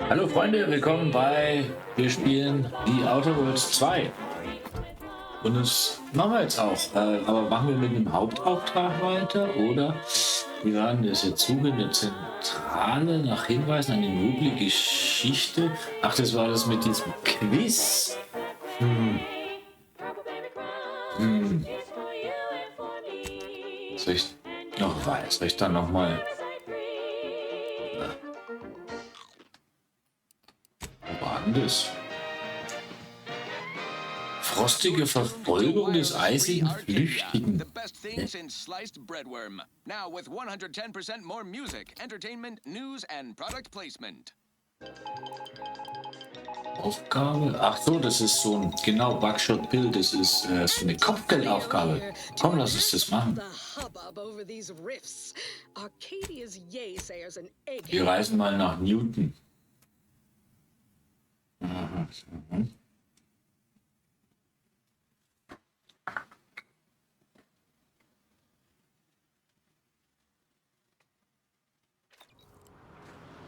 Hallo Freunde, willkommen bei Wir spielen die Outer Worlds 2. Und das machen wir jetzt auch. Aber machen wir mit dem Hauptauftrag weiter oder wir werden das jetzt suchen, der Zentrale nach Hinweisen an die noble Geschichte. Ach, das war das mit diesem Quiz. Soll ich noch weiß? Soll ich dann nochmal? Wo war denn das? Frostige Verfolgung des eisigen Flüchtigen. Aufgabe? Ach so, das ist so ein, genau, Buckshot Bill, das ist so eine Kopfgeldaufgabe. Komm, lass uns das machen. Wir reisen mal nach Newton.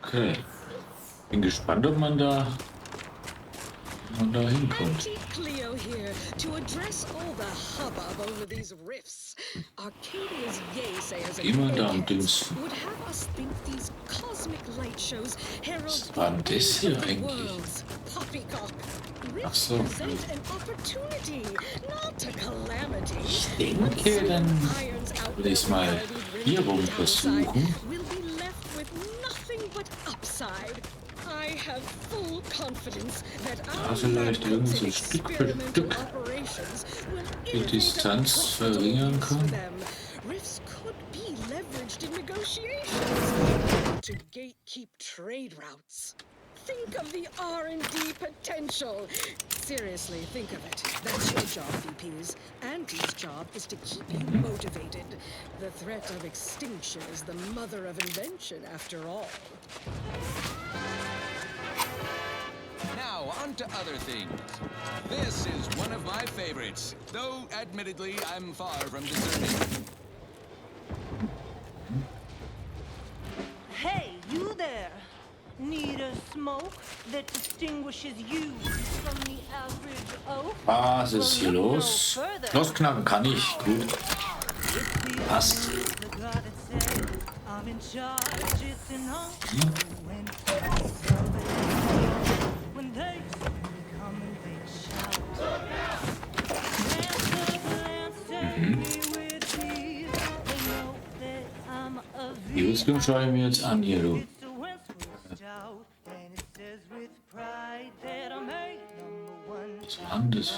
Okay. Bin gespannt, ob man da hinkommt. Immer da am dünnsten. Was war denn das hier eigentlich? Ach so. Ich denke, dann will ich es mal hier rum versuchen. Ja, vielleicht irgendwie so Stück für Stück die Distanz verringern kann. Think of the R&D potential. Seriously, think of it. That's your job, VPs. Auntie's job is to keep you motivated. The threat of extinction is the mother of invention, after all. Now, on to other things. This is one of my favorites, though admittedly I'm far from discerning. Hey, you there! Need a smoke that distinguishes you from the average oak? Was ist hier los? Losknacken kann ich. Gut. Passt. Die Rüstung schaue ich mir jetzt an hier, du. Was war denn das?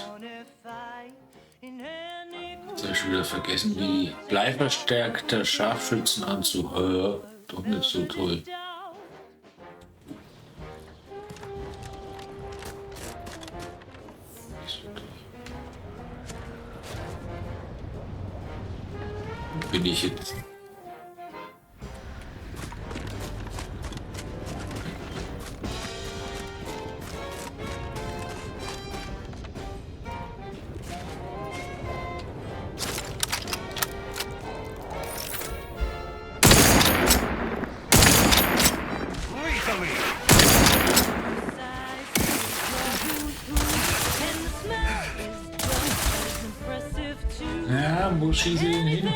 Jetzt habe ich schon wieder vergessen, wie bleiverstärkter Scharfschützenanzug. Doch nicht so toll. Nicht so toll. Wo bin ich jetzt? Ja, wo schieße ich ihn hin?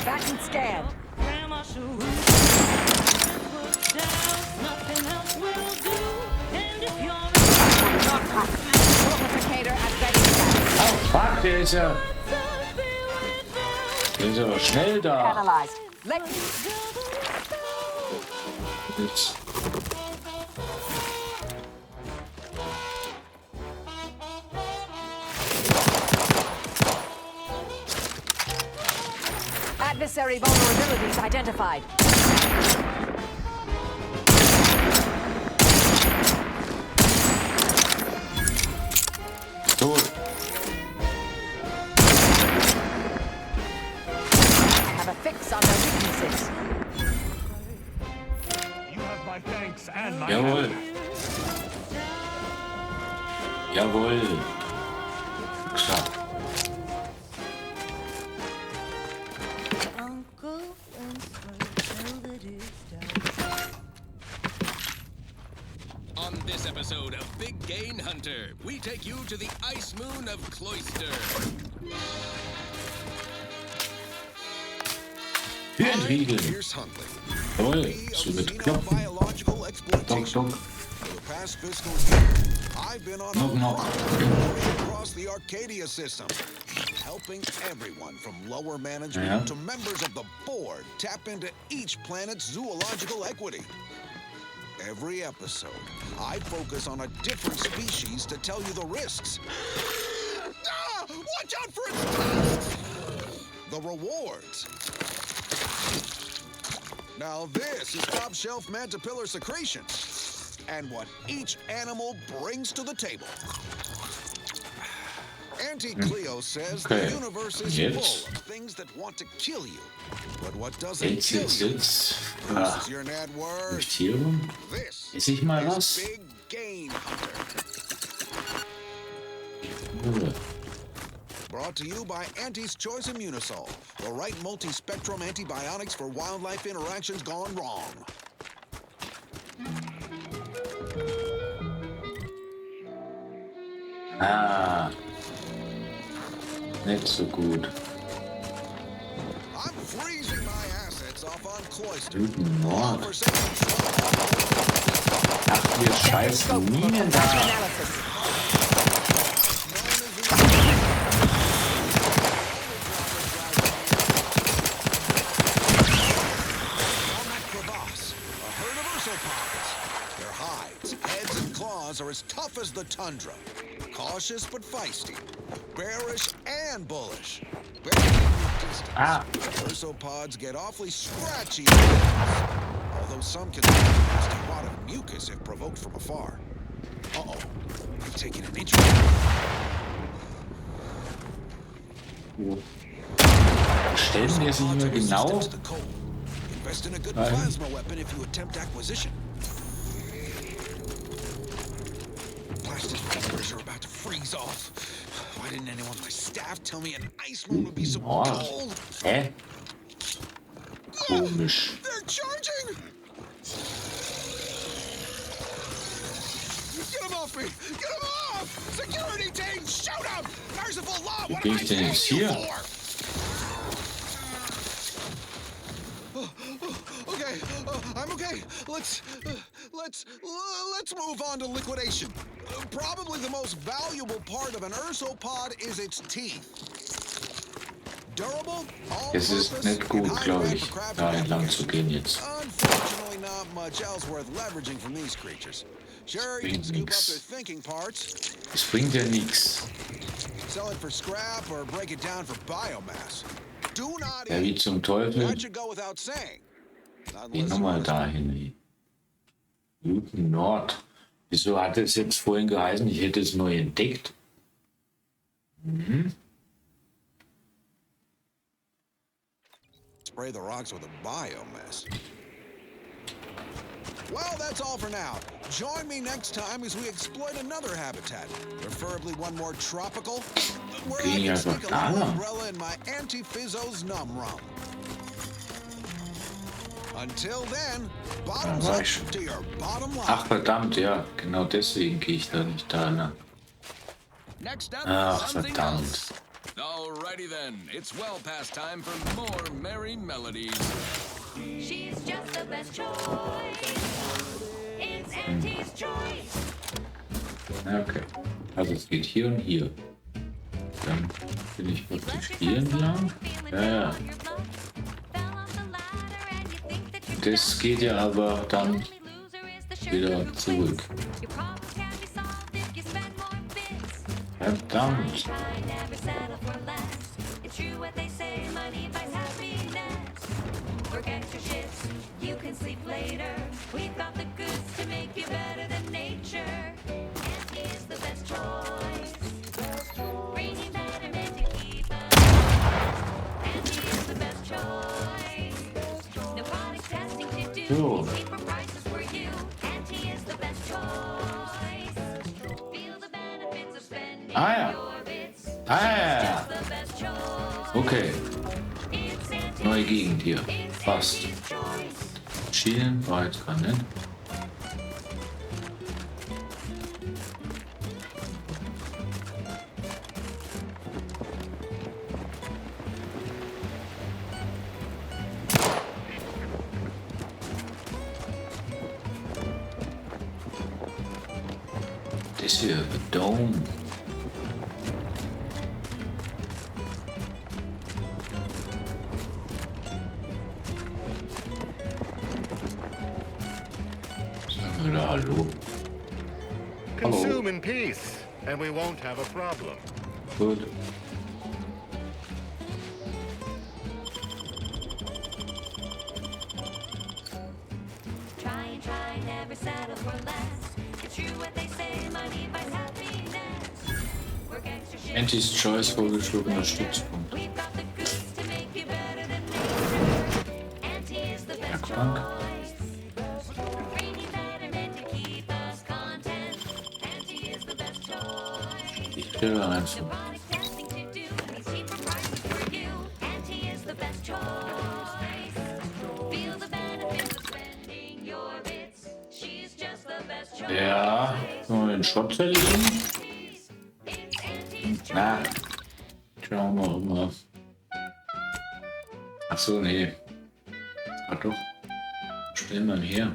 Back and scared. Oh, fuck, der ist ja aber schnell da. Jetzt. Adversary vulnerabilities identified. Tot. Have a fix on their weaknesses. Jawohl. Jawohl. Klar. Gain Hunter. We take you to the ice moon of Cloister. Hirnriegel. Here's Huntley. Jawohl, so mit Klopfen. Biological Stock, exploitation. stock. For the past fiscal year, I've been on Knock, a knock. across the Arcadia system, helping everyone from lower management to members of the board tap into each planet's zoological equity. Every episode, I focus on a different species to tell you the risks. Watch out for its tusks! The rewards. Now this is top-shelf mantipillar secretion, and what each animal brings to the table. Auntie Cleo says the universe is full of things that want to kill you. But what doesn't kill you? This is your net worth. This Ess ich mal is was? Big Gain Hunter. Brought to you by Auntie's Choice Immunosol, the right multi-spectrum antibiotics for wildlife interactions gone wrong. Ah. Nicht so gut. I'm freezing my assets off on Cloister. Guten Morgen. Ach, ihr scheiß Minen da. Their hides, heads, and claws are as tough as the tundra. Cautious but feisty. Bearish and bullish. Ursopods get awfully scratchy. Although some can produce a lot of mucus if provoked from afar. Uh-oh. I've taken an injury. Stellen wir sie mir genau. Invest in a good plasma weapon if you attempt acquisition. Plastic fingers are about to freeze off. Why didn't anyone on my staff tell me an ice moon would be so cold? Hä? Komisch. They're charging! Get him off me! Get him off! Security team, shoot him! Merciful law, what am I paying you for? Okay, I'm okay. Let's move on to liquidation. Probably the most valuable part of an ursopod is its teeth. Durable, Es ist nicht gut, glaube ich, da entlang zu gehen jetzt. Unfortunately, not much else worth leveraging from these creatures. Sure, you can scoop up their thinking parts. Es bringt ja nichts. Sell it for scrap or break it down for biomass. Do not Ja, wie zum Teufel? that should go without saying. Geh nochmal dahin. Guten Nord. Wieso hat es jetzt vorhin geheißen, ich hätte es neu entdeckt? Spray the rocks with a biomass. Well, that's all for now. Join me next time as we exploit another habitat, preferably one more tropical, where I can sneak a little umbrella in my Anti-Fizzo's Num Rum. Until then, bottoms up to your bottom line. Ach verdammt, ja, genau deswegen gehe ich da nicht da lang. Ach verdammt. Alrighty then, it's well past time for more merry melodies. She's just the best choice. It's Auntie's choice. Okay, also es geht hier und hier. Dann bin ich wirklich hier entlang. Ja. Das geht ja aber dann wieder zurück. Verdammt. So. Ah ja. Ah ja. Okay. Neue Gegend hier. Fast. Schienen war jetzt dran, ne? ist hier? The Dome. Sagen wir da Hallo. Consume in peace, and we won't have a problem. Gut. Try and try, never settle for less. It's true what they say, money buys happiness. Work extra shifts. Antis Choice vorgeschlagener Stützpunkt. We've got the goods to make you better than me. Auntie is the best Werkbank. choice. Rainy betterment to keep us content. Auntie is the best choice. Ich will da rein. No product testing to do. It's cheaper prices for you. Auntie is the best choice. Feel the benefits of spending your bits. She's just the best choice. Ja, sollen wir den Schrott zerlegen? It's Auntie's choice. Na, schauen wir mal. Ach so, nee. Ach doch. Stellen wir ihn her.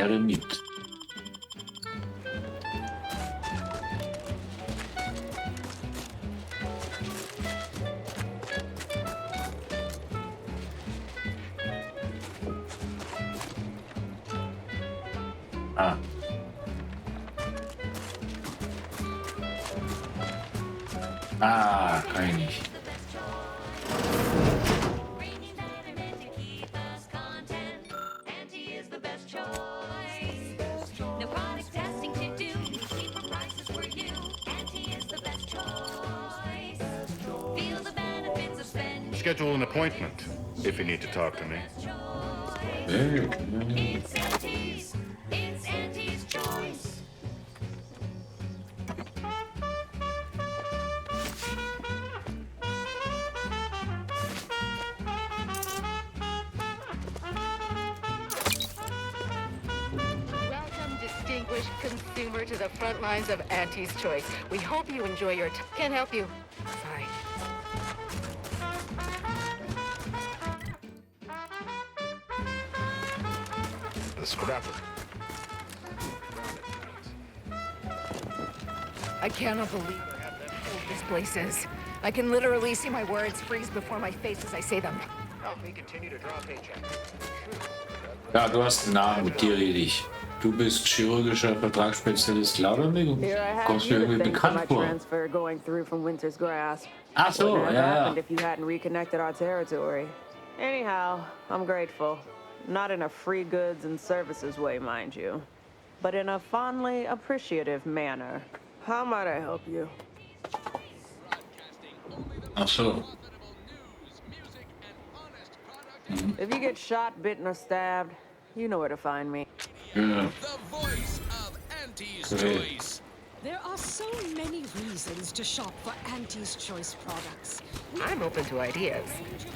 Eremit. Kann ich nicht. Rainy betterment to keep us content. Auntie is the best choice. No product testing to do. Cheaper prices for you. Auntie is the best choice. Feel the benefits of spending. Schedule an appointment if you need to talk to me. It's Auntie's. It's Auntie's choice. Welcome, distinguished consumer, to the front lines of Auntie's Choice. We hope you enjoy your Can't help you. Sorry. The scrapper. I cannot believe how old this place is. I can literally see my words freeze before my face as I say them. Help me continue to draw a paycheck. Ja, du hast einen Namen, mit dir rede ich. Du bist chirurgischer Vertragsspezialist Laudermilch und Here I have kommst mir you to irgendwie thank for my bekannt vor. transfer going through from Winter's Grasp. Ach so, Wouldn't have ja, ja. happened if you hadn't reconnected our territory. Anyhow, I'm grateful. Not in a free goods and services way, mind you, but in a fondly appreciative manner. How might I help you? Ach so. If you get shot, bitten, or stabbed, you know where to find me. Ja. The voice of Auntie's Okay. Choice. There are so many reasons to shop for Auntie's Choice products. I'm open to ideas.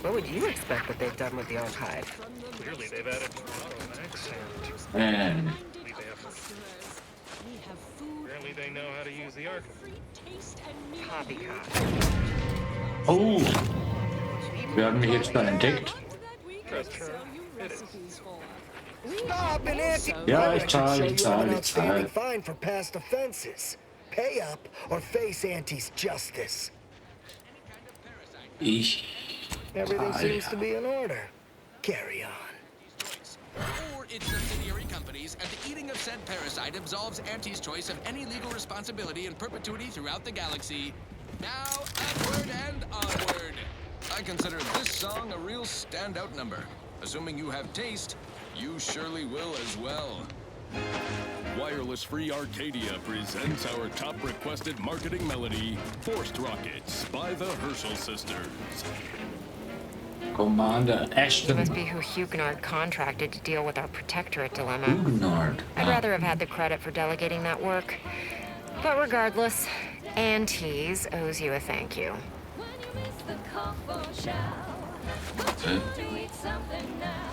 What would you expect that they've done with the archive? Clearly they've added an accent. Man. We have food, Apparently they know how to use the archive. taste, and meal. Poppycock. Oh, wir haben mich jetzt da entdeckt. That we can sell you recipes for. Stop and answer. Ja, ich Show zahle, you ich have zahle, an ich outstanding zahle. fine for past offenses. Pay up or face Auntie's justice. Ich Everything zahle. seems to be in order. Carry on. Or its subsidiary companies, and the eating of said parasite absolves Auntie's Choice of any legal responsibility in perpetuity throughout the galaxy. Now, upward and onward. I consider this song a real standout number. Assuming you have taste, you surely will as well. Wireless Free Arcadia presents our top requested marketing melody, Forced Rockets by the Herschel Sisters. Commander You Ashton. must be who Huguenard contracted to deal with our protectorate dilemma. Huguenard. I'd rather have had the credit for delegating that work. But regardless, Auntie's owes you a thank you. When you miss the call for shout, don't you want to eat something now?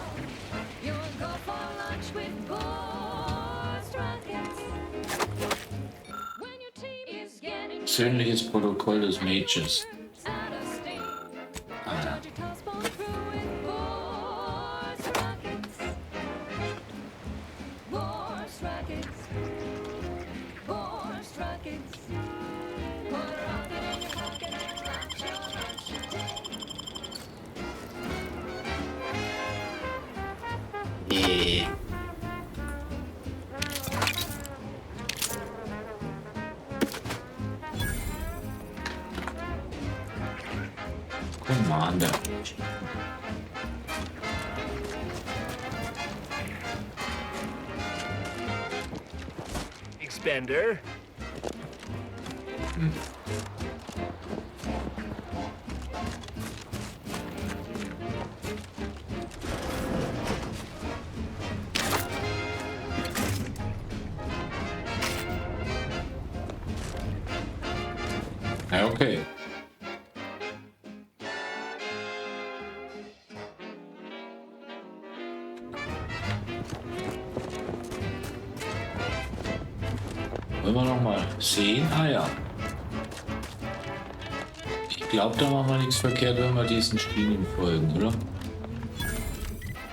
You'll go for lunch with Forced Rockets. Persönliches Protokoll des Mages. Ah, ja. Yeah. Commander. Expender. Ja, okay. Wollen wir noch mal sehen? Ah ja. Ich glaube, da machen wir nichts verkehrt, wenn wir diesen Schienen folgen, oder?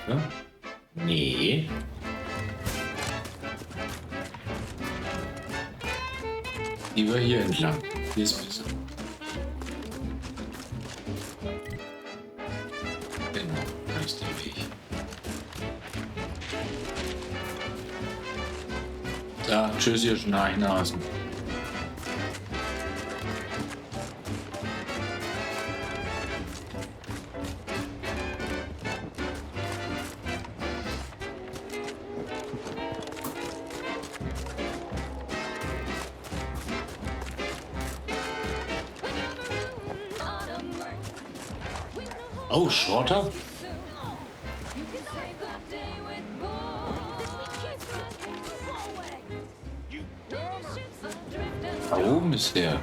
Ja? Nee. Lieber hier entlang. Hier ist besser. Genau, da ist der Weg. Da, tschüss, ihr Schnarchnasen. Oh, Schrotter? Da oben ist der.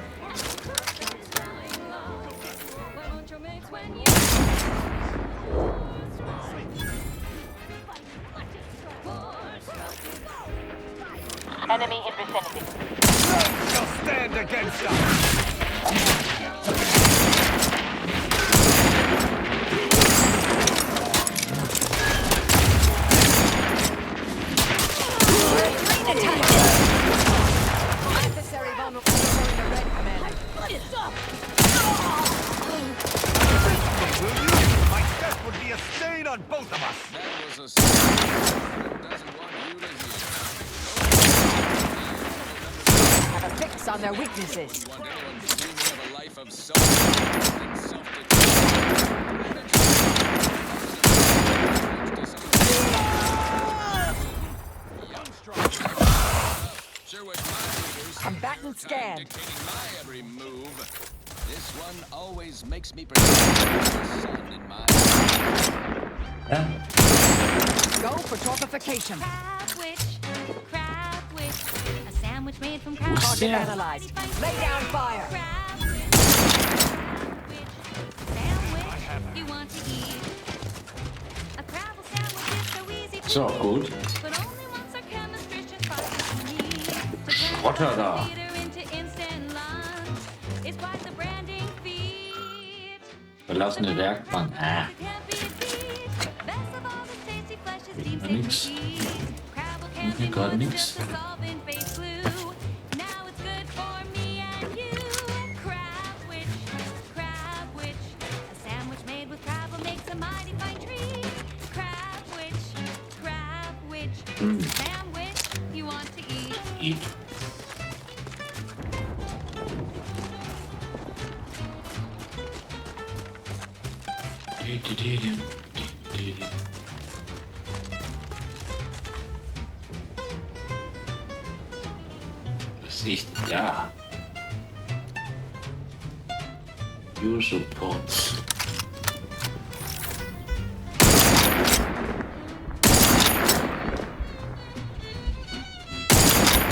Enemy in vicinity. Just stand against us. My death would be a stain on both of us. That was a doesn't want you to hear. Have a fix on their weaknesses. Want anyone dreaming of a life of self and Sure wish my leaders Combatant scan. dictating my every move. This one always makes me pretend the sun in my Ja. Go for torpification. Crab witch, a sandwich made from crab. Who's Target there? analyzed. Lay down fire. Crab witch, sandwich you want to eat. A crabble sandwich is so easy to So, gut. but only once our chemist Christian spices need to turn Schrotter da. the theater into instant lunch. It's quite the branding feat. Verlassene Werkbank. Ah. It can't be beat. Best of all, the tasty flesh is deep Ja, nix. Crabble Hier candy gerade was nix. just a solvent face glue. Now it's good for me and you. Crab witch, a sandwich made with crabble makes a mighty fine treat. Crab witch, sandwich you want to eat. Eat. Was ist da? Your supports.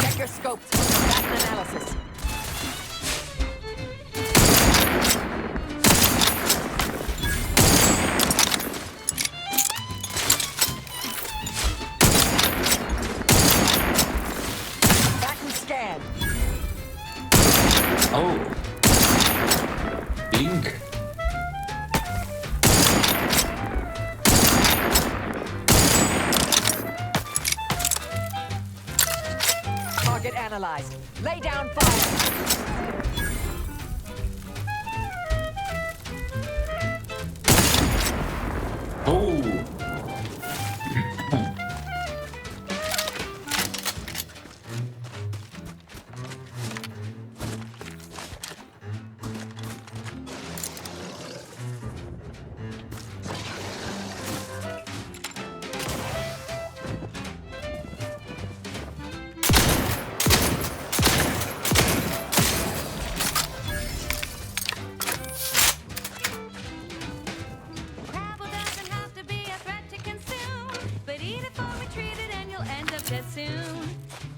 Check your scopes for combatant analysis. Combatant scan. Oh. Link. Target analyzed. Lay down fire. Oh. Crabble doesn't have to be a threat to consume, but eat it before we treat it and you'll end up dead soon.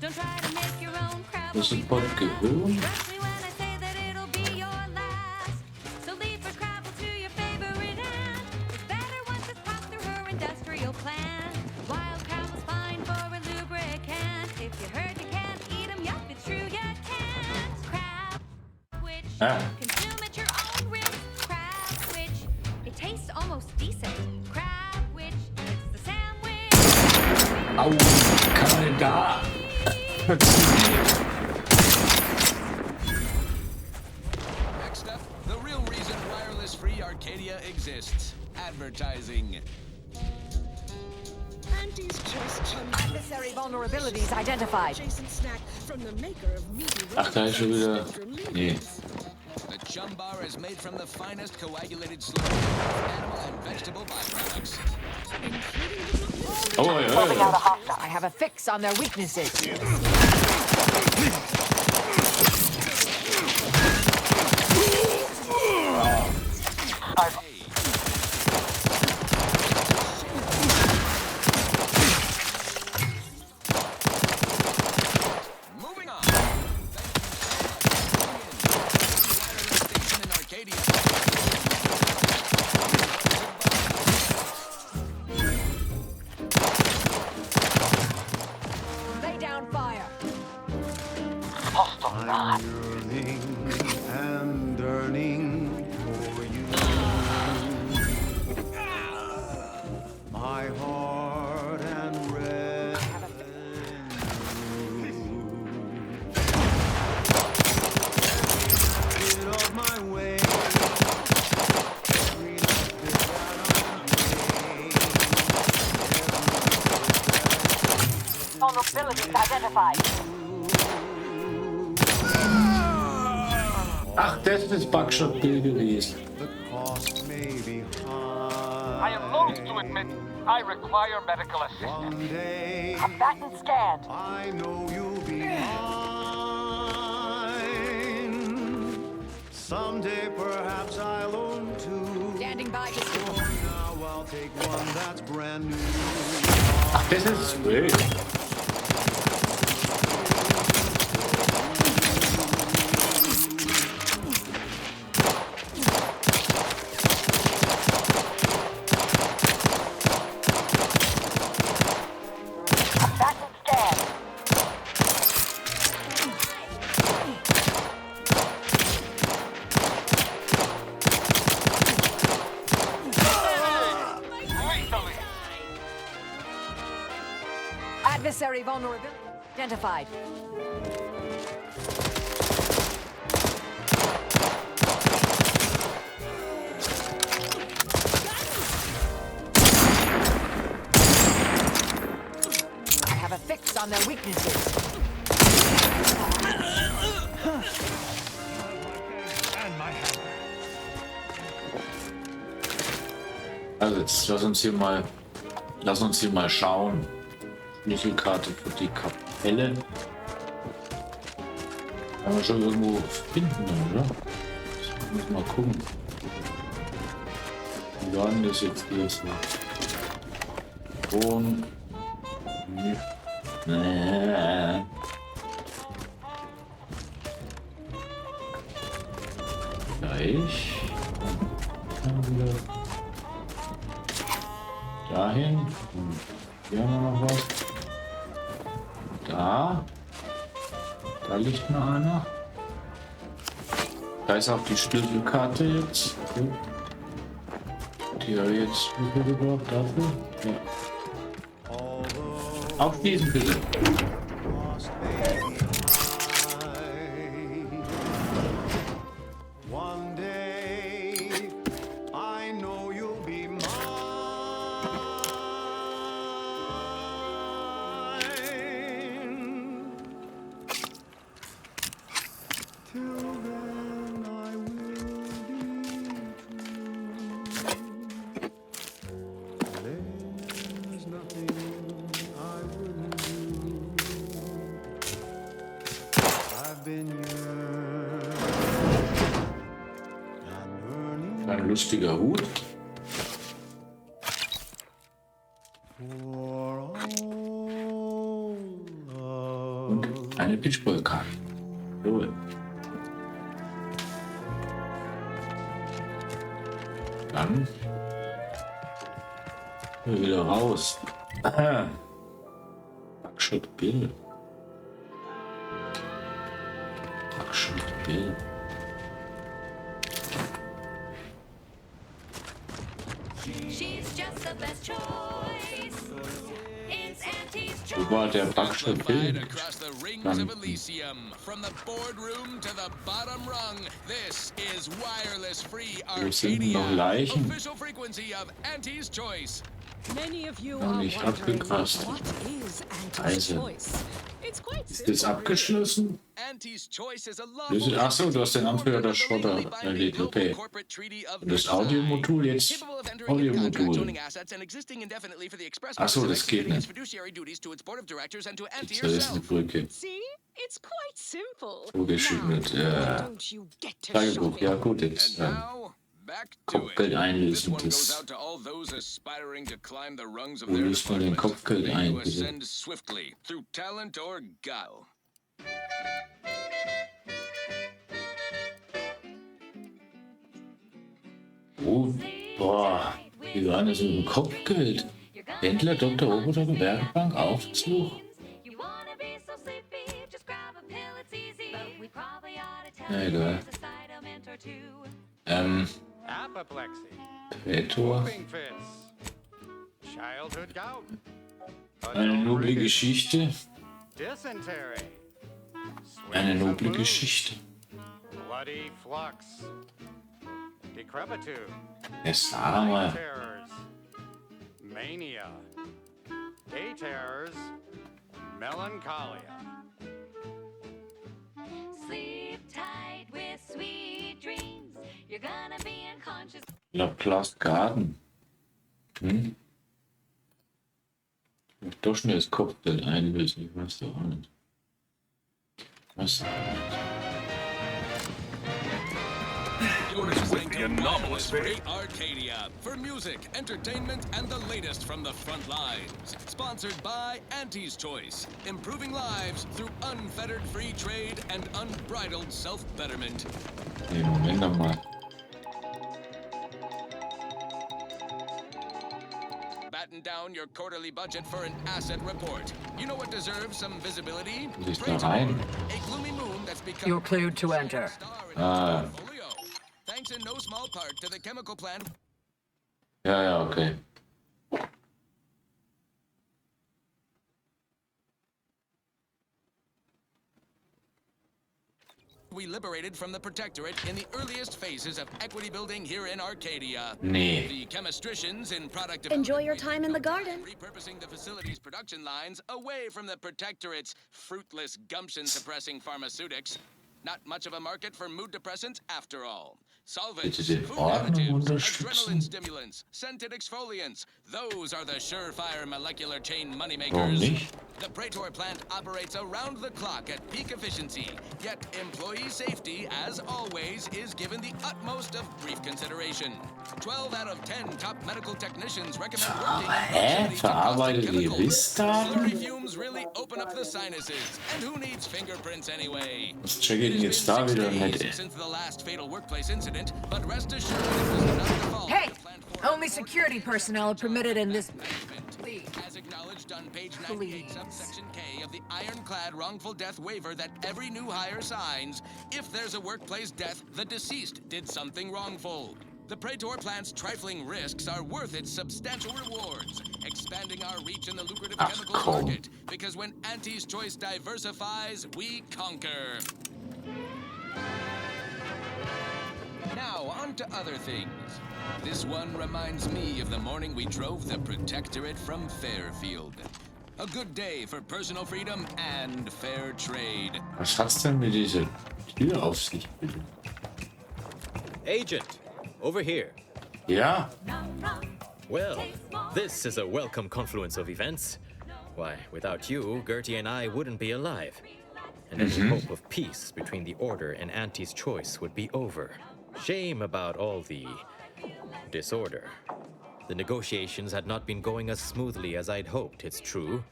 Don't try to make your own crabble. Das ist ein Pottgehirn. Trust me when I say that it'll be your last. So leave for Crabble to your favorite aunt. It's better once it's passed through her industrial plan. Wild Crabble's fine for a lubricant. If you heard you can't eat 'em, yup, it's true you can't. Crab, which consume at your own risk. Crab, which it tastes almost decent. Crab, which it's the sandwich. Au, kann man denn da? Next up, the real reason wireless free Arcadia exists. Advertising. Auntie's Choice Chum. Adversary vulnerabilities identified. Adjacent snack from the maker of meaty Ach, da ist schon wieder. Nee. The Chum Bar is made from the finest coagulated slurry of animal and vegetable byproducts. Oh, ja, Closing out a ja. hostile. I have a fix on their weaknesses. Moving on. Thank you so much for tuning in. Wireless station in Arcadia. Lay down fire. I'm yearning and yearning for you. My heart and red get off my way. Every night Vulnerabilities identified. Ach, das ist Backshot-Bill gewesen. the cost may be high. I am loath to admit I require medical assistance. One day Combatant scanned. I know you'll be mine. Someday perhaps I'll own two. Standing by to For now I'll take one that's brand new. Ach, das ist wild. Combatant scanned. Lethally. Adversary vulnerability identified. I have a fix on their weaknesses. Also jetzt lass uns hier mal schauen. Schlüsselkarte für die Kapelle. Kann man schon irgendwo finden, oder? Ich muss mal gucken. Wie war denn das jetzt hier so? Und gleich. Dann wieder dahin. Und hier haben wir noch was. Da liegt noch einer. Da ist auch die Schlüsselkarte jetzt. Die habe ich jetzt überhaupt dafür. Ja. Aufschließen bitte. One day, I know you'll be mine. Till then, I will be true. There's nothing I wouldn't do. I've been Ein lustiger Hut. Und eine Pitchball-Karte. Cool. Dann wieder raus. Backshot Bill. Backshot Bill. She's just the best choice. It's Auntie's choice. Wo war der Backshot Bill? Across the rings of Elysium, from the boardroom to the bottom rung, this is wireless free Wo sind noch Arcadia, Leichen? official frequency of Auntie's Choice. Many of you Noch are nicht wondering, abgegrast. what is Auntie's Also, choice? It's quite ist das abgeschlossen? Auntie's Choice is a Achso, du hast den Anführer der Schrotter erledigt, okay. Und das Audiomodul jetzt? Audiomodul. Achso, das geht nicht. Das ist eine Brücke. See? It's quite simple. Vorgeschriebene Don't you get to Tagebuch. shopping? Ja gut, jetzt Kopfgeld einlösen. Das. Wo löst man den Kopfgeld ein, bitte? Oh, boah, wie war das mit dem Kopfgeld? Händler, Dr. Roboter, Werkbank, Aufzug? Ja, egal. Prätor. Eine noble Geschichte. Eine noble Geschichte. Bloody flux. Decrepitude. Ja, sag mal. Terrors. Mania. Day terrors. Melancholia. Sleep tight with sweet dreams. You're gonna be unconscious. Laplace Garden. Hm? Ich muss doch schnell das Kopfgeld einlösen. Ich weiß doch auch nicht. Was? The anomalous Great Arcadia for music, entertainment, and the latest from the front lines. Sponsored by Auntie's Choice, improving lives through unfettered free trade and unbridled self-betterment. Nee, Moment nochmal. Batten down your quarterly budget for an asset report. You know what deserves some visibility? Muss ich da rein? A gloomy moon that's become You're cleared to enter. Ah, thanks in no small part to the chemical plant. ja, ja, okay. We liberated from the Protectorate in the earliest phases of equity building here in Arcadia. Nee. The chemistricians in product Enjoy your time in the garden. repurposing the facility's production lines away from the Protectorate's fruitless gumption-suppressing pharmaceutics. Not much of a market for mood depressants after all. Solvents, Bitte den food Ordnung additives, unterstützen. adrenaline stimulants, scented exfoliants. Those are the surefire molecular chain Warum moneymakers. nicht? The Praetor plant operates around the clock at peak efficiency, yet employee safety, as always, is given the utmost of brief consideration. 12 out of 10 top medical technicians recommend working Hä? Verarbeitet die Rissdaten? Slurry fumes really open up the sinuses, and who needs fingerprints anyway? Das checke ich bin jetzt da wieder nett. Since the last fatal workplace incident, but rest assured it was not the fault. Hey! Only security personnel are permitted in this. Please. As acknowledged on page 98, subsection K of the ironclad wrongful death waiver that every new hire signs, if there's a workplace death, the deceased did something wrongful. The Praetor plant's trifling risks are worth its substantial rewards, expanding our reach in the lucrative chemicals market. Because when Auntie's Choice diversifies, we conquer. Now, on to other things. This one reminds me of the morning we drove the Protectorate from Fairfield. A good day for personal freedom and fair trade. Was hat's denn mit dieser Tür auf sich, bitte? Agent, over here. Ja. Well, this is a welcome confluence of events. Why, without you, Gertie and I wouldn't be alive. And any hope of peace between the Order and Auntie's Choice would be over. Shame about all the disorder. The negotiations had not been going as smoothly as I'd hoped, it's true,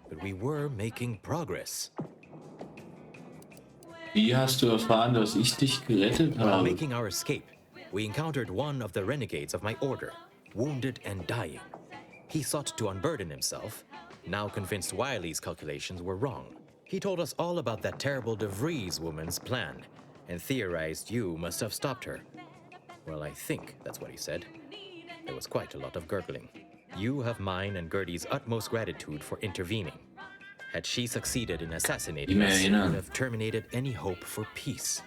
but we were making progress. Wie hast du erfahren, dass ich dich gerettet While habe? making our escape, we encountered one of the renegades of my order, wounded and dying. He sought to unburden himself, now convinced Wiley's calculations were wrong. He told us all about that terrible DeVries woman's plan, and theorized you must have stopped her. Well, I think that's what he said. There was quite a lot of gurgling. You have mine and Gertie's utmost gratitude for intervening. Had she succeeded in assassinating us, it would have terminated any hope for peace.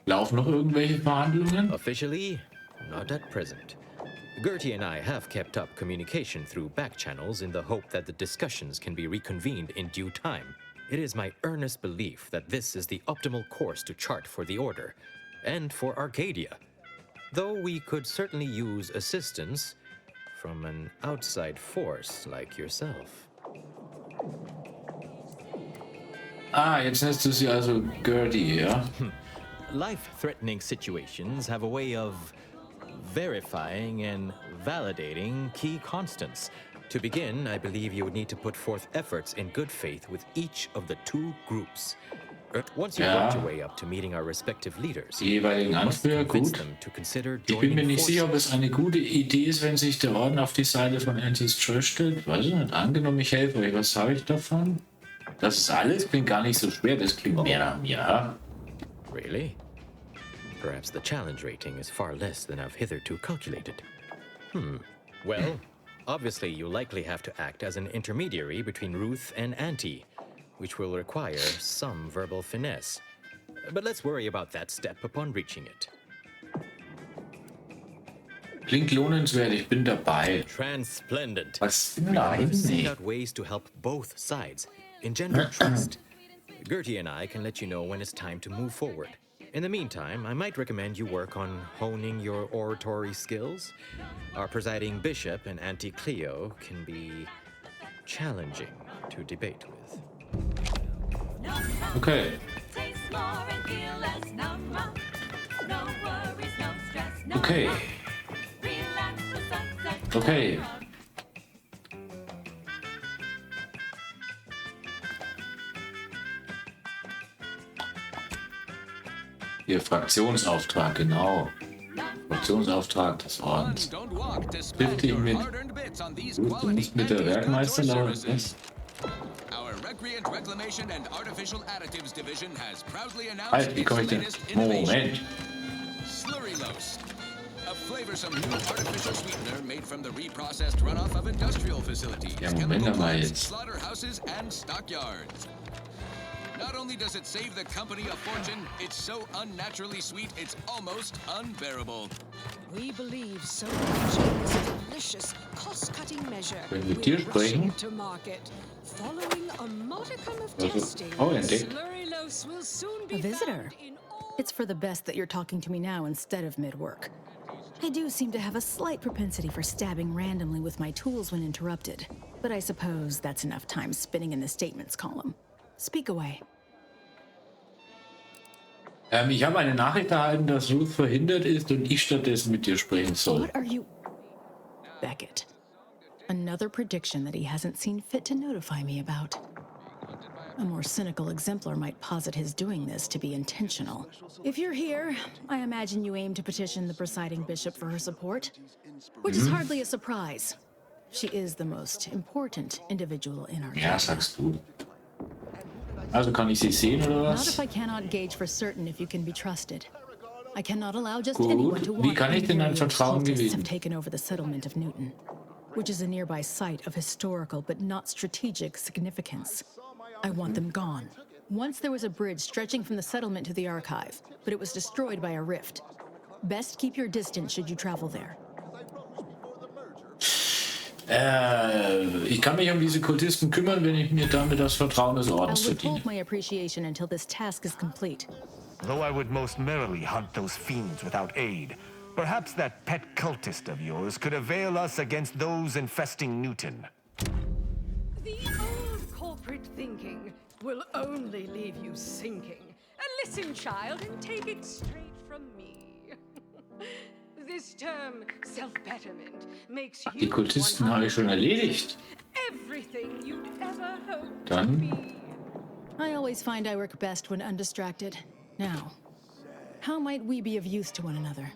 Laufen noch irgendwelche Verhandlungen? Officially, not at present. Gertie and I have kept up communication through back channels in the hope that the discussions can be reconvened in due time. It is my earnest belief that this is the optimal course to chart for the Order, and for Arcadia. Though we could certainly use assistance from an outside force like yourself. Ah, jetzt nennst du sie also Gertie, ja? Life-threatening situations have a way of verifying and validating key constants. To begin, I believe you would need to put forth efforts in good faith with each of the two groups. Once you work your way up to meeting our respective leaders, Die jeweiligen Anführer, gut. Ich bin mir nicht sicher, ob es eine gute Idee ist, wenn sich der Orden auf die Seite von Auntie's Choice stellt. Weiß ich nicht. Angenommen, ich helfe euch. Was habe ich davon? Das ist alles? Klingt gar nicht so schwer. Das klingt mehr nach mir. Really? Perhaps the challenge rating is far less than I've hitherto calculated. Well, obviously you'll likely have to act as an intermediary between Ruth and Auntie, which will require some verbal finesse. But let's worry about that step upon reaching it. Klingt lohnenswert, ich bin dabei. Transplendent. Was? We've Nein, figured out ways to help both sides, engender trust. Gertie and I can let you know when it's time to move forward. In the meantime, I might recommend you work on honing your oratory skills. Our presiding bishop and Auntie Cleo can be challenging to debate with. Okay. Okay. Okay. Ihr Fraktionsauftrag, genau. Fraktionsauftrag des Ordens. Trifft dich mit... Du musst mit der Werkmeister laufen, was? Recreant Reclamation and Artificial Additives Division has proudly announced Halt, wie komme ich denn? Moment. Slurrylose, a flavorsome new artificial sweetener made from the reprocessed runoff of industrial facilities, Ja, Moment chemical mal plants, jetzt. slaughterhouses, and stockyards. Not only does it save the company a fortune, it's so unnaturally sweet it's almost unbearable. We believe so much in this delicious, cost-cutting measure. Wenn wir dir We're sprechen. rushing it to market. Following a modicum of Also, testing, entdeckt. Slurrylose will soon be A visitor. found in all... It's for the best that you're talking to me now instead of mid-work. I do seem to have a slight propensity for stabbing randomly with my tools when interrupted, but I suppose that's enough time spinning in the statements column. Speak away. Ich habe eine Nachricht erhalten, dass Ruth verhindert ist und ich stattdessen mit dir sprechen soll. What are you... Beckett. Another prediction that he hasn't seen fit to notify me about. A more cynical exemplar might posit his doing this to be intentional. If you're here, I imagine you aim to petition the presiding bishop for her support, which is hardly a surprise. She is the most important individual in our Ja, sagst du. Also kann ich sie sehen oder Not if was? I cannot gauge for certain if you can be trusted. I cannot allow just anyone to Gut, wie walk kann ich denn dein Vertrauen cultists have gewinnen? taken over the settlement of Newton, which is a nearby site of historical but not strategic significance. I want them gone. Once there was a bridge stretching from the settlement to the archive, but it was destroyed by a rift. Best keep your distance should you travel there. Ich kann mich um diese Kultisten kümmern, wenn ich mir damit das Vertrauen des Ordens I'll verdiene. withhold my appreciation until this task is complete. Though I would most merrily hunt those fiends without aid, perhaps that pet cultist of yours could avail us against those infesting Newton. The old corporate thinking will only leave you sinking. Listen, child, and take it straight from me. This term, self-betterment, makes Die you Kultisten habe ich schon erledigt. everything you'd ever hoped to Dann be. I always find I work best when undistracted. Now, how might we be of use to one another?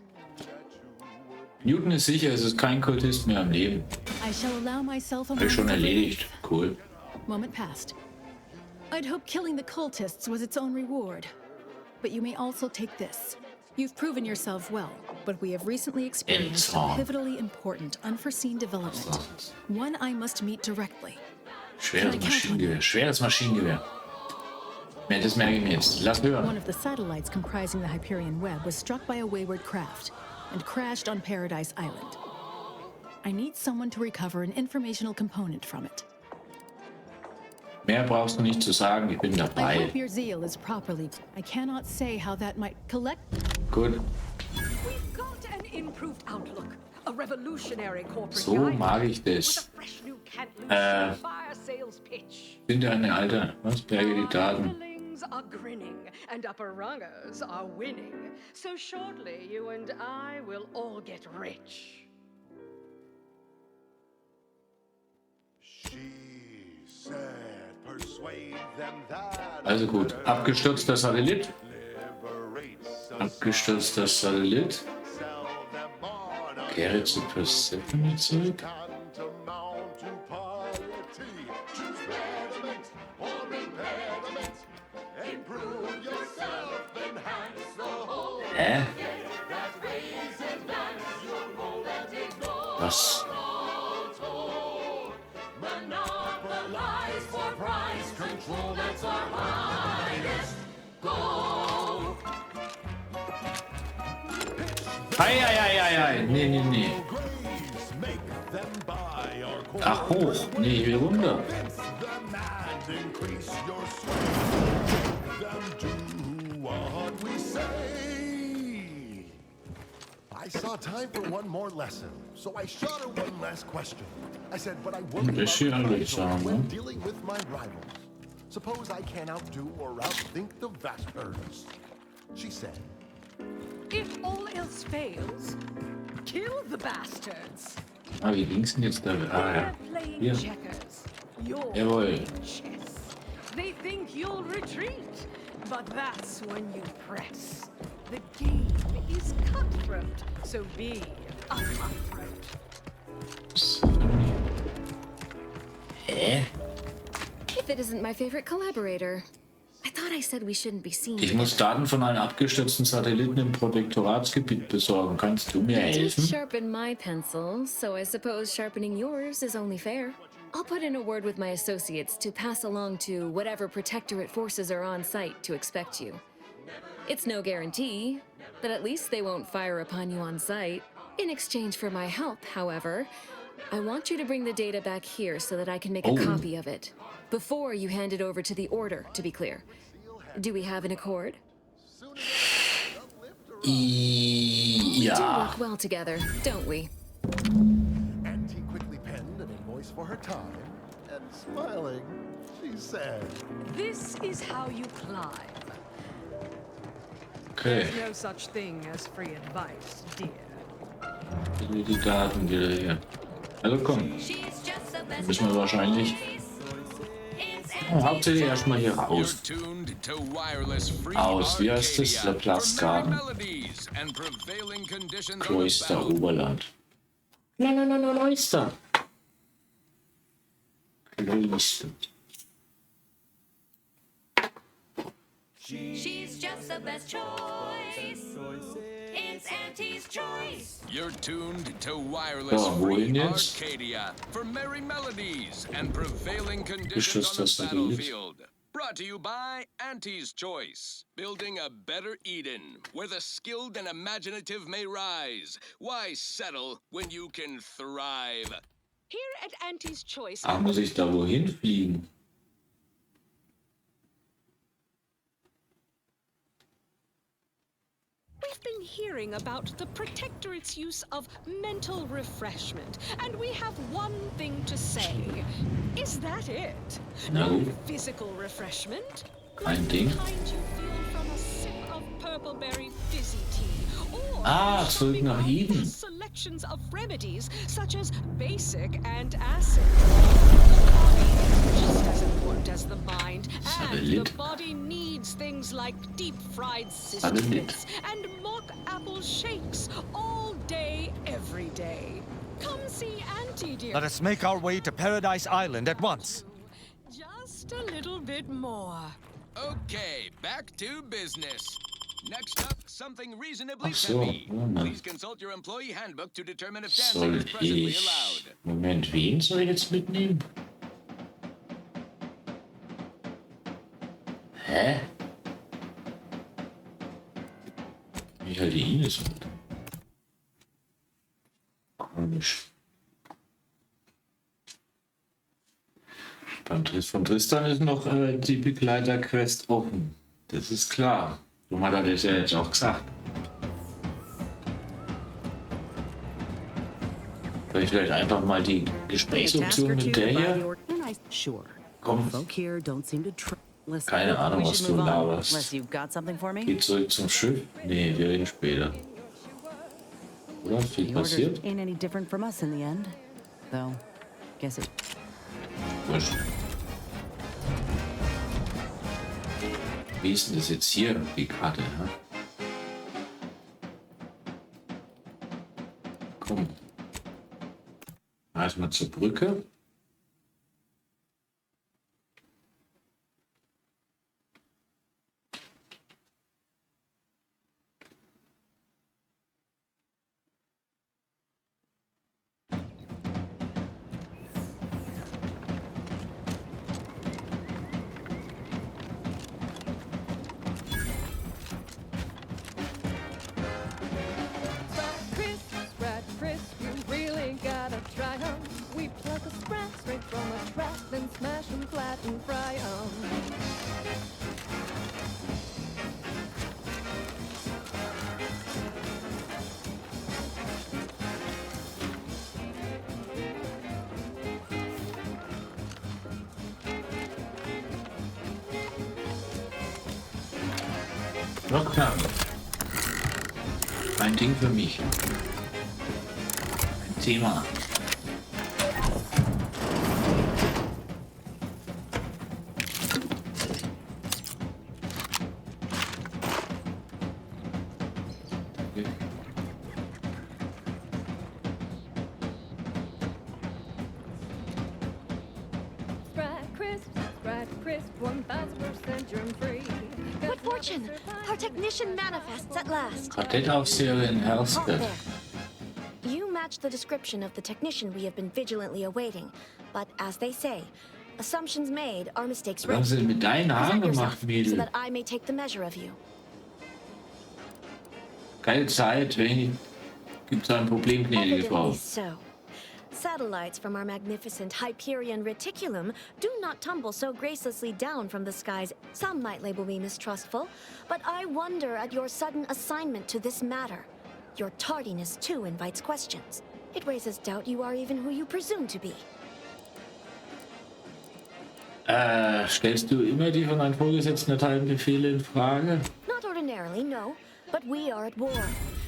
Newton ist sicher, es ist kein Kultist mehr am Leben. I shall allow myself a Habe ich schon moment of erledigt. Cool. Moment passed. I'd hope killing the cultists was its own reward. But you may also take this. You've proven yourself well, but we have recently experienced a pivotally important, unforeseen development. One I must meet directly. Schweres Maschinengewehr. Schweres Maschinengewehr. Das merke ich mir jetzt. Lass hören. One of the satellites comprising the Hyperion web was struck by a wayward craft and crashed on Paradise Island. I need someone to recover an informational component from it. Mehr brauchst du nicht zu sagen, ich bin I dabei. hope your zeal is properly. I cannot say how that might collect. Gut. We've got an improved outlook, a revolutionary corporate So guide mag ich with a das. fresh new can't-lose fire sales pitch. Sind eine Alter. Was? Berge die Daten. Underlings are grinning and upper rungers are winning. So shortly you and I will all get rich. She said, persuade them that Also gut. Abgestürzter Satellit. Abgestürzter Satellit. Kehre zu Persephone zurück. Hä? Was? Ei. Nee. Ach, hoch. Nee, ich will runter. I saw time for one more lesson, so I shot her one last question. I said, but I worry about Ist hier alles pride when sagen, dealing with my rivals. Suppose I can't outdo or outthink the Vasters. She said, If all else fails, kill the bastards. Ah, wie ging's denn jetzt da? Ah, ja. They're playing Hier. checkers. You're Jawohl. playing chess. They think you'll retreat, but that's when you press. The game is cutthroat, so be a cutthroat. Hä? If it isn't my favorite collaborator. I thought I said we shouldn't be seen. Ich muss Daten von einem abgestürzten Satelliten im Protektoratsgebiet besorgen. Kannst du mir You did helfen? sharpen my pencil, so I suppose sharpening yours is only fair. I'll put in a word with my associates to pass along to whatever protectorate forces are on site to expect you. It's no guarantee, but at least they won't fire upon you on site. In exchange for my help, however, I want you to bring the data back here so that I can make a copy of it. Before you hand it over to the Order, to be clear. Do we have an accord? We do Ja. work well together, don't we? Auntie quickly penned an invoice for her time, and smiling, she said, This is how you climb. Okay. There's no such thing as free advice, dear. Ich will die Daten wieder hier. Also komm. Müssen wir wahrscheinlich. Hauptsächlich erstmal hier raus. Aus, wie heißt das? Der Plastgarten. Kloster Oberland. Kloster. Kloster. She's just the best choice. It's Auntie's choice. You're tuned to wireless free Arcadia for merry melodies and prevailing conditions on the battlefield. Brought to you by Auntie's Choice. Building a better Eden where the skilled and imaginative may rise. Why settle when you can thrive? Here at Auntie's Choice. Muss ich da wohin fliegen? We've been hearing about the Protectorate's use of mental refreshment, and we have one thing to say. Is that it? No. Physical refreshment? Kein Ding. Kind you feel from a sip of purpleberry fizzy tea, or zurück nach Eden. selections of remedies such as basic and acid. Just as important as the mind, and the body needs things like deep-fried citrus and mock apple shakes all day, every day. Come see Auntie, dear. Let us make our way to Paradise Island at once. Just a little bit more. Okay, back to business. Next up, something reasonably so, heavy. Please consult your employee handbook to determine if dancing Soll is presently ich... allowed. Moment, wen soll ich jetzt mitnehmen? Hä? Ich halte ihn jetzt mit. Komisch. Von Tristan ist noch die Begleiterquest offen. Das ist klar. So hat er das ja jetzt auch gesagt. Soll ich vielleicht einfach mal die Gesprächsoption mit der hier? Komm. Keine Ahnung, was du laberst. Geh zurück zum Schiff? Nee, wir reden später. Oder? Viel passiert? Wurscht. Wie ist denn das jetzt hier, die Karte? Ne? Komm. Erstmal zur Brücke. Doch klar. Ein Ding für mich. Ein Thema. Our technician manifests at last. Kartellaufseherin Hersted. You match the description of the technician we have been vigilantly awaiting. But as they say, assumptions made are mistakes Was hast du mit deinen Haaren gemacht, so Mädel? that I may take the measure of you. Keine Zeit, wenn gibt's ein Problem, gnädige Frau. Evidently so. Satellites from our magnificent Hyperion reticulum do not tumble so gracelessly down from the skies. Some might label me mistrustful, but I wonder at your sudden assignment to this matter. Your tardiness, too, invites questions. It raises doubt you are even who you presume to be. Stellst du immer die von deinen Vorgesetzten erteilten Befehle in Frage? Not ordinarily, no. But we are at war.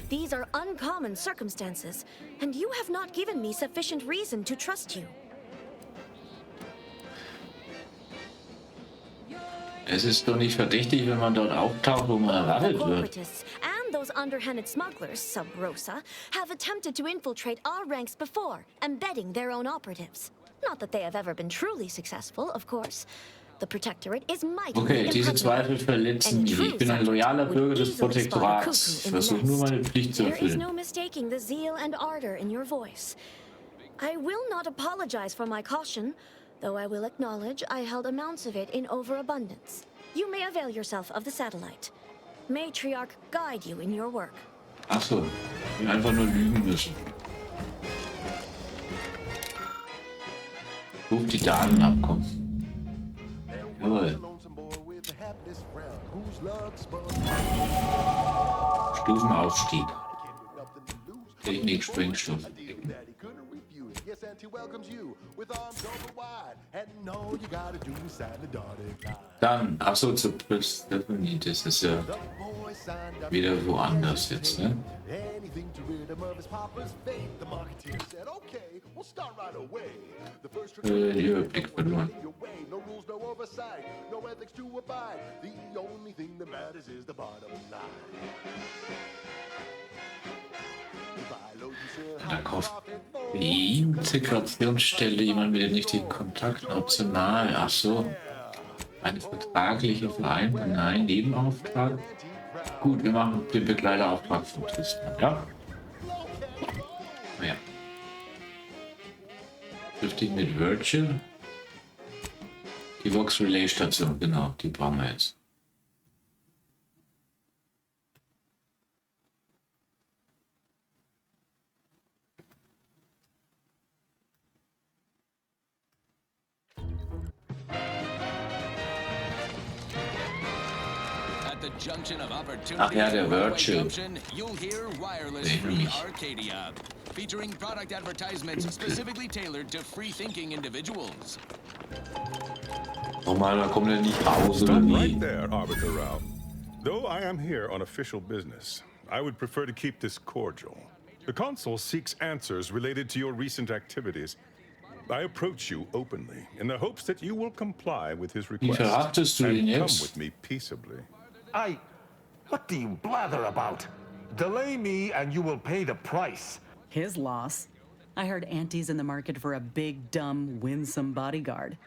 These are uncommon circumstances, and you have not given me sufficient reason to trust you. Es ist doch nicht verdächtig, wenn man dort auftaucht, wo man erwartet wird. And those underhanded smugglers, sub rosa, have attempted to infiltrate our ranks before, embedding their own operatives. Not that they have ever been truly successful, of course. The Protectorate is mighty. Okay, diese Zweifel verletzen mich. Ich bin ein loyaler Bürger des Protektorats. Ich versuche nur meine Pflicht zu There is erfüllen. no mistaking the zeal and ardor in your voice. I will not apologize for my caution, though I will acknowledge I held amounts of it in overabundance. You may avail yourself of the satellite. Matriarch guide you in your work. Ach so, ich will einfach nur lügen müssen. Ruf die Daten ab, komm. Jawohl. Stufenaufstieg. Technik, Sprengstoff. Yes, Auntie welcomes you with arms open wide. And no, you gotta do sign the dotted line. Dann, achso, zu Stephanie, das ist ja wieder woanders jetzt, ne? Anything to rid him of his papa's fate. The marketeer said, okay, we'll start right away. The first Überblick verloren. no rules, no oversight, no ethics to abide. The only thing that matters is the bottom line. Da kauft die Integrationsstelle jemand mit den richtigen Kontakten optional. Ach so. Eine vertragliche Vereinbarung. Nein, Nebenauftrag. Gut, wir machen den Begleiterauftrag von Tristan. Ja? Ja. Trifft dich mit Virgil. Die Vox Relay Station, genau, die brauchen wir jetzt. Ach ja, der Virgil. Featuring product advertisements specifically tailored to free-thinking individuals. Oh man, da kommt er nicht raus, oder Stop wie? right there, Arbiter Rao. Though I am here on official business, I would prefer to keep this cordial. The Consul seeks answers related to your recent activities. I approach you openly in the hopes that you will comply with his request and come with me peaceably. What do you blather about? Delay me and you will pay the price. His loss. I heard Auntie's in the market for a big, dumb, winsome bodyguard.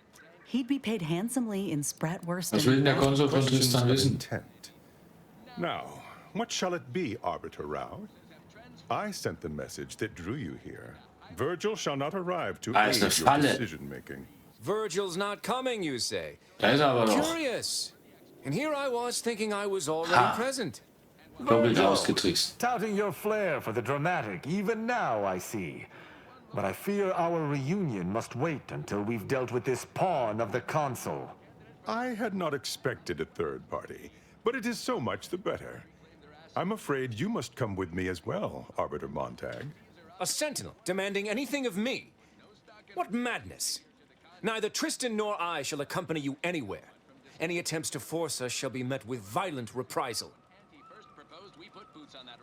He'd be paid handsomely in Spratwurst. Was will denn der Konsul von Tristan wissen? Now, what shall it be, Arbiter Rao? I sent the message that drew you here. Virgil shall not arrive to aid your decision-making. Virgil's not coming, you say? Da ist er aber doch. Curious. And here I was thinking I was already present. Doppelt ausgetrickst. Touting your flair for the dramatic, even now I see. But I fear our reunion must wait until we've dealt with this pawn of the Consul. I had not expected a third party, but it is so much the better. I'm afraid you must come with me as well, Arbiter Montag. A sentinel demanding anything of me? What madness! Neither Tristan nor I shall accompany you anywhere. Any attempts to force us shall be met with violent reprisal.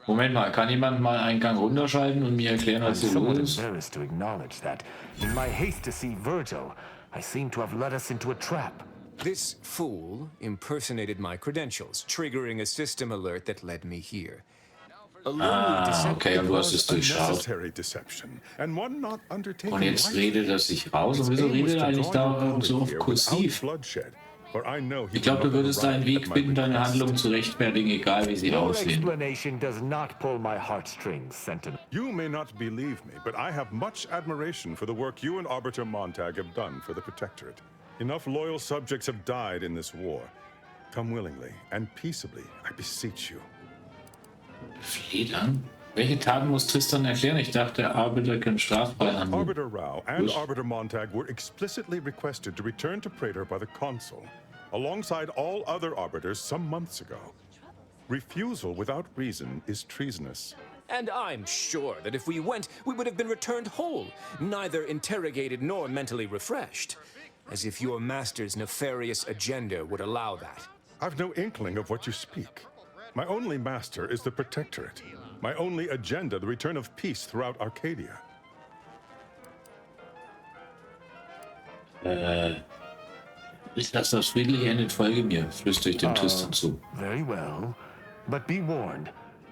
Moment mal, kann jemand mal einen Gang runterschalten und mir erklären, was hier los ist? Embarrassed to acknowledge that, in my haste to see Virgil, I seem to have led us into a trap. This fool impersonated my credentials, triggering a system alert that led me here. Okay, und du hast es durchschaut. Und jetzt redet er sich raus. Und wieso redet er eigentlich da so oft kursiv? Ich glaube, du würdest einen Weg finden, deine Handlungen zu rechtfertigen, egal wie sie aussehen. Explanation does not pull my heartstrings, Sentinel. You may not believe me, but I have much admiration for the work you and Arbiter Montag have done for the Protectorate. Enough loyal subjects have died in this war. Come willingly and peaceably, I beseech you. Fledern? Welche Taten muss Tristan erklären? Ich dachte, der Arbiter kann strafbar handeln. Arbiter Rao and Arbiter Montag were explicitly requested to return to Praetor by the Consul, alongside all other arbiters some months ago. Refusal without reason is treasonous. And I'm sure that if we went, we would have been returned whole, neither interrogated nor mentally refreshed. As if your master's nefarious agenda would allow that. I've no inkling of what you speak. My only master is the Protectorate. My only agenda, the return of peace throughout Arcadia. Ich lasse das friedlich endet, folge mir, flüstere ich dem Tristan zu. Very well. But be warned,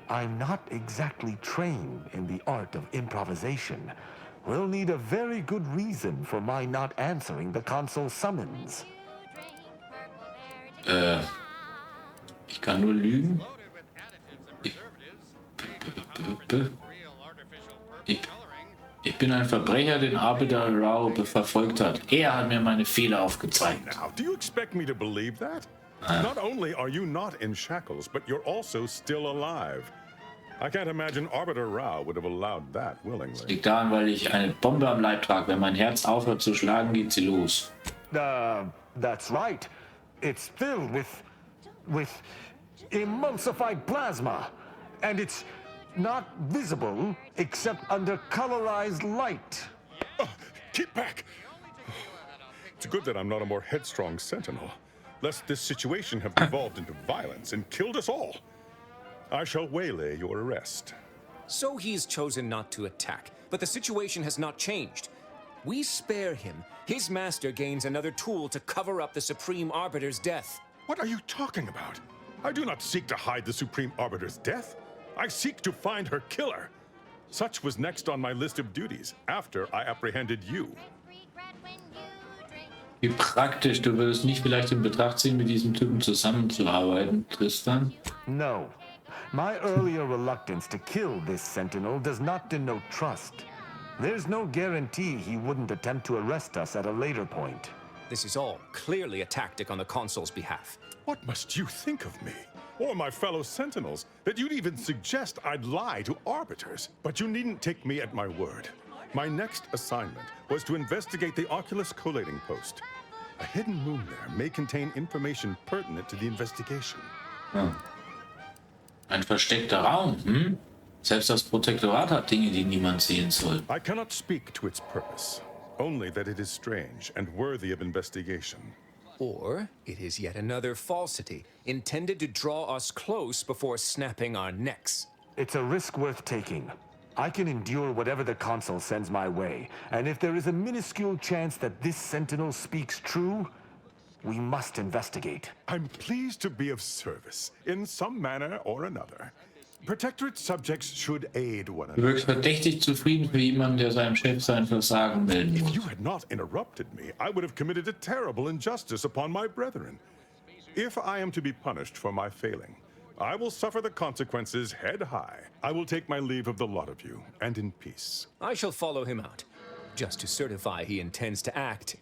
I'm not exactly trained in the art of improvisation. We'll need a very good reason for my not answering the console summons. Ich kann nur lügen. Ich bin ein Verbrecher, den Arbeiter Rao verfolgt hat. Er hat mir meine Fehler aufgezeigt. Now, do you expect me to believe that? Not only are you not in shackles, but you're also still alive. I can't imagine Arbiter Rao would have allowed that willingly. Liegt daran, weil ich eine Bombe am Leib trage. Wenn mein Herz aufhört zu schlagen, geht sie los. That's right. It's filled with emulsified plasma, and it's not visible except under colorized light. Keep back! It's good that I'm not a more headstrong sentinel, lest this situation have devolved into violence and killed us all. I shall waylay your arrest. So he's chosen not to attack, but the situation has not changed. We spare him. His master gains another tool to cover up the Supreme Arbiter's death. What are you talking about? I do not seek to hide the Supreme Arbiter's death. I seek to find her killer. Such was next on my list of duties, after I apprehended you. Wie praktisch, du würdest nicht vielleicht in Betracht ziehen, mit diesem Typen zusammenzuarbeiten, Tristan? No. My earlier reluctance to kill this sentinel does not denote trust. There's no guarantee he wouldn't attempt to arrest us at a later point. This is all clearly a tactic on the consul's behalf. What must you think of me, or my fellow sentinels, that you'd even suggest I'd lie to arbiters? But you needn't take me at my word. My next assignment was to investigate the Oculus collating post. A hidden moon there may contain information pertinent to the investigation. Ein versteckter Raum, hm? Selbst das Protektorat hat Dinge, die niemand sehen soll. I cannot speak to its purpose, only that it is strange and worthy of investigation. Or it is yet another falsity, intended to draw us close before snapping our necks. It's a risk worth taking. I can endure whatever the consul sends my way, and if there is a minuscule chance that this sentinel speaks true, we must investigate. I'm pleased to be of service, in some manner or another. Protectorate subjects should aid one Du another. wirkst verdächtig zufrieden für jemanden, der seinem Chef sein Versagen melden If muss. you had not interrupted me, I would have committed a terrible injustice upon my brethren. If I am to be punished for my failing, I will suffer the consequences head high. I will take my leave of the lot of you, and in peace. I shall follow him out, just to certify he intends to act.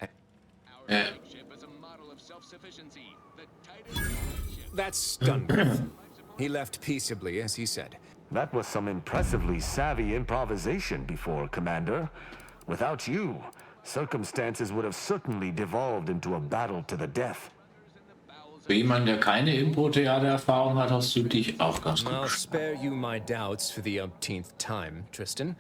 That's done with. He left peaceably, as he said. That was some impressively savvy improvisation before, Commander. Without you, circumstances would have certainly devolved into a battle to the death. Für jemanden, der keine Impro-Theater-Erfahrung hat, hast du dich auch ganz gut I'll geschlagen. spare you my doubts for the umpteenth time, Tristan.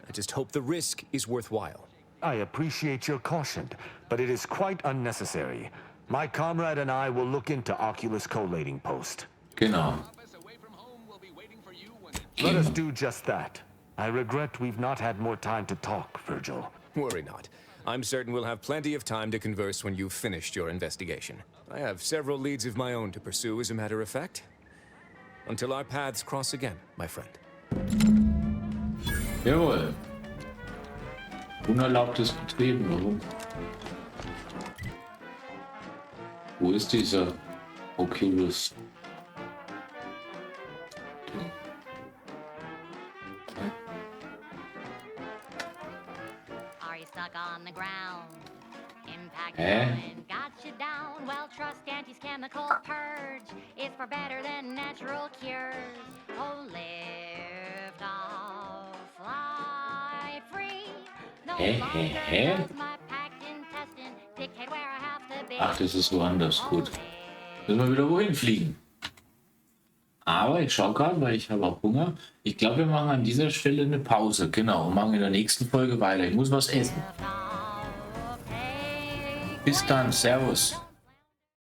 I just hope the risk is worthwhile. I appreciate your caution, but it is quite unnecessary. My comrade and I will look into Oculus collating post. Genau. Let us do just that. I regret we've not had more time to talk, Virgil. Worry not. I'm certain we'll have plenty of time to converse when you've finished your investigation. I have several leads of my own to pursue, as a matter of fact. Until our paths cross again, my friend. Jawohl. Unerlaubtes Betreten, warum? Wo ist dieser Oculus? Are you stuck on the ground? Impact Eh? got you down. Well, trust Auntie's chemical purge. It's far better than natural cures. Oh, lift off, fly free. No longer does my packed intestine dictate where I have to be. Ach, das ist woanders. Gut. Müssen wir wieder wohin fliegen. Aber ich schaue gerade, weil ich habe auch Hunger. Ich glaube, wir machen an dieser Stelle eine Pause. Genau, und machen in der nächsten Folge weiter. Ich muss was essen. Bis dann. Servus.